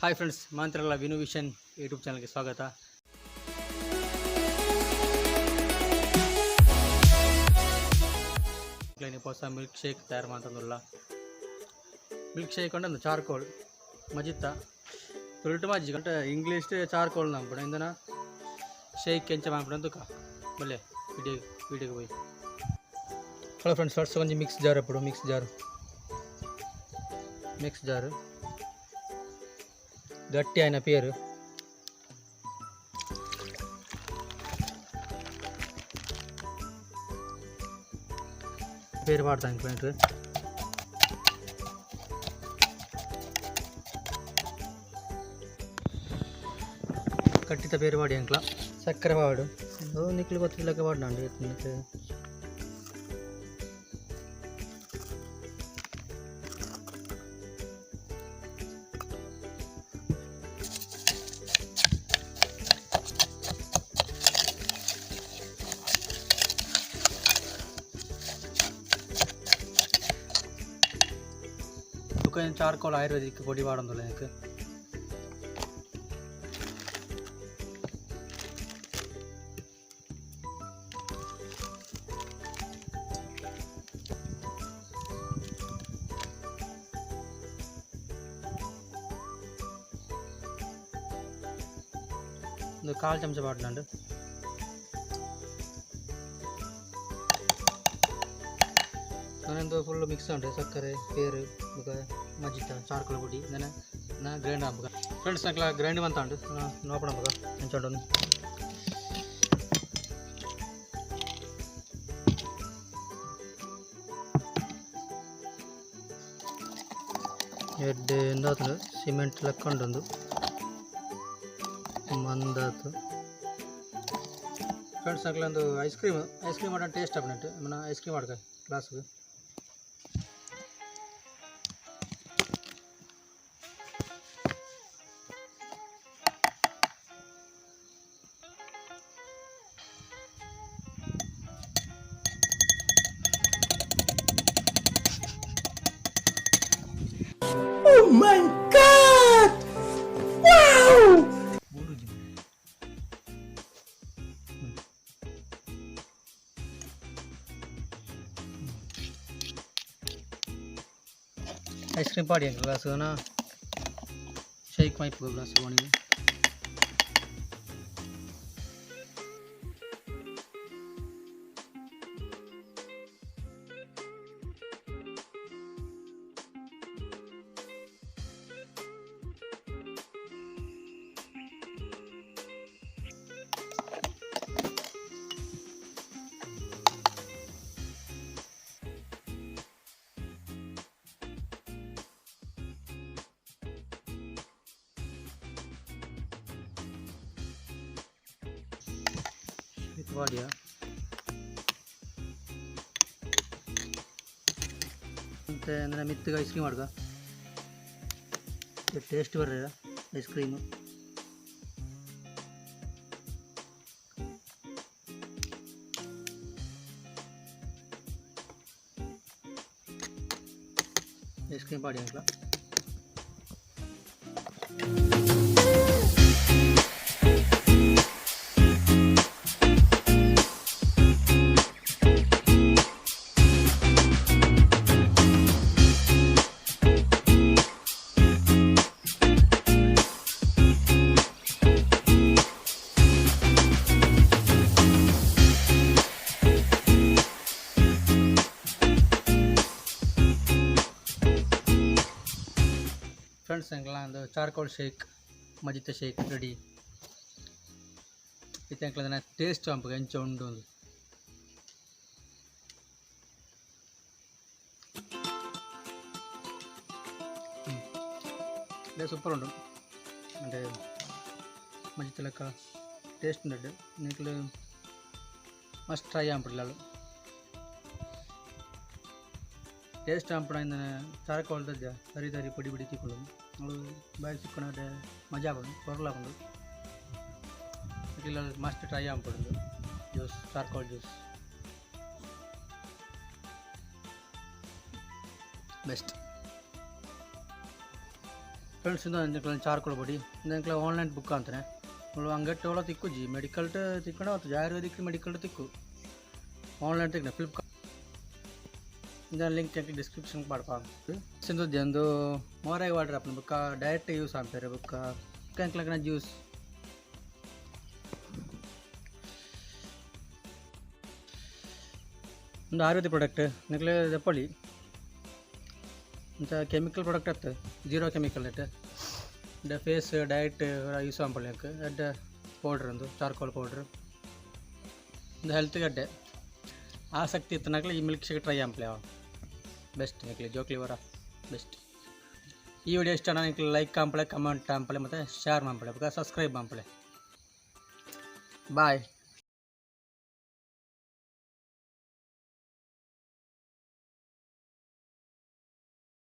हाय friends मांत्रला विनु विशन यूट्यूब चैनल के स्वागत। ಹೊಸ ಮಿಲ್ಕ್ ಶೇಕ್ ತಯಾರು ಮಾಡ್ತಂದುಲ್ಲ ಮಿಲ್ಕ್ ಶೇಕ್ ಅಂದ್ರೆ ಚಾರ್ಕೋಲ್ ಮಜಿತ್ತ ತುಲ್ಟು ಮಜ್ಜಿ ಗಂಟೆ ಇಂಗ್ಲೀಷ್ ಚಾರ್ಕೋಲ್ ನಂಬಿಡ ಇಂದನ ಶೇಕ್ ಕೆಂಚ ಮಾಡ್ಬಿಡ ಅಂತ ಬಲ್ಲೆ వీడియోకి పోయి హలో ఫ్రెండ్స్ ఫస్ట్ కొంచెం మిక్స్ జార్ ఇప్పుడు మిక్స్ జార్ గట్టి ఆయన పేరు పాడతాను ఫ్రెండ్స్ కట్టిత పేరు పాడి అంకల చక్కెర వాడు నిక్కులు కొత్త లెక్క వాడినండి నీకు चारकोल आयुर्वेदिक पोटी वाड़े काल चमच वाड़ना फुल मिक्स उंटे सक्कर पेर मजित चारकोल पोटी ना ग्रैंड हब फ्रेंड्स ना ग्रैंड अंत नोपड़ हब सिमेंट लेक्क मंद फ्रेंड्स ना ऐस क्रीम टेस्ट अपने मैं ice cream glass Oh my God! Wow! Ice cream पाड़ी ग्लास ना शेक माइप ग्लास बनी वाड़िया मित्त ऐस क्रीम टेस्ट बर्र ऐस क्रीम ऐस क्रीम पाड़ी अंकल फ्रेंड्स चारकोल शेक मजित शेक रेडी इतना टेस्ट इंच सूपर अंटे मजित लेक टेस्ट नीक मस्ट ट्रई पिल्ल टेस्ट चारकोल तरी तरी पड़ी पड़ी तीको बैग चिक्को मजा पड़ला मस्ट ट्रई पड़े juice charcoal juice best friends ಇಂದ ಚಾರ್ಕೋಲ್ ಪೊಡಿ ಇಂದ ಆನ್ಲೈನ್ ಬುಕ್ ಅಂತಾನೆ ಅಂಗಟ್ಟು ಒಳ ತಿಕ್ಕುಜಿ ಮೆಡಿಕಲ್ ತಿಕ್ಕಣ ಮತ್ತು ಆಯುರ್ವೇದಿಕ್ ಮೆಡಿಕಲ್ ತಿಕ್ಕು ಆನ್ಲೈನ್ ತಿಕ್ಕ ಫ್ಲಿಪ್ಕಾರ್ಟ್ ಇಂದ ಲಿಂಕ್ ಡಿಸ್ಕ್ರಿಪ್ಷನ್ ಪಡ್ಪಾ ಸಿಂಧುದ್ದಿ ಒಂದು ಮೋರಾಗಿ ವಾಟರ್ ಆಪನ ಬುಕ್ಕ ಡೈರೆಕ್ಟ್ ಯೂಸ್ ಆಂಪೇರೆ ಬುಕ್ಕ ಕಂಕ್ಲಕ್ನ ಜ್ಯೂಸ್ ಒಂದು ಆಯುರ್ವೇದಿಕ್ ಪ್ರಾಡಕ್ಟ್ ನಿಕ್ಲೆ ದಪ್ಪಳಿ ಅಂತ ಕೆಮಿಕಲ್ ಪ್ರಾಡಕ್ಟ್ ಆಯ್ತು ಜೀರೋ ಕೆಮಿಕಲ್ ಇಟ್ಟು ದ ಫೇಸ್ ಡಯಟ್ ಯೂಸ್ ಆಂಪಳ್ಯಕ್ಕೆ ಅಡ್ಡ ಪೌಡ್ರ್ ಒಂದು ಚಾರ್ಕೋಲ್ ಪೌಡ್ರ್ ಒಂದು ಹೆಲ್ತ್ ಗಡ್ಡೆ ಆಸಕ್ತಿ ಇತ್ತು ನಕ್ಲೆ ಈ milk shake try ಆಂಪ್ಲೆ best ನಿಕ್ಲಿ Choksi ವರ ಬೆಸ್ಟ್ ಈ ವಿಡಿಯೋ ಇಷ್ಟ ನಿಕ್ಲಿ ಲೈಕ್ ಆಂಪಳೆ ಕಮೆಂಟ್ ಆಂಪಳೆ ಮತ್ತು ಶೇರ್ ಮಾಡ್ಪಳೆ ಸಬ್ಸ್ಕ್ರೈಬ್ ಆಂಪಳೆ ಬಾಯ್.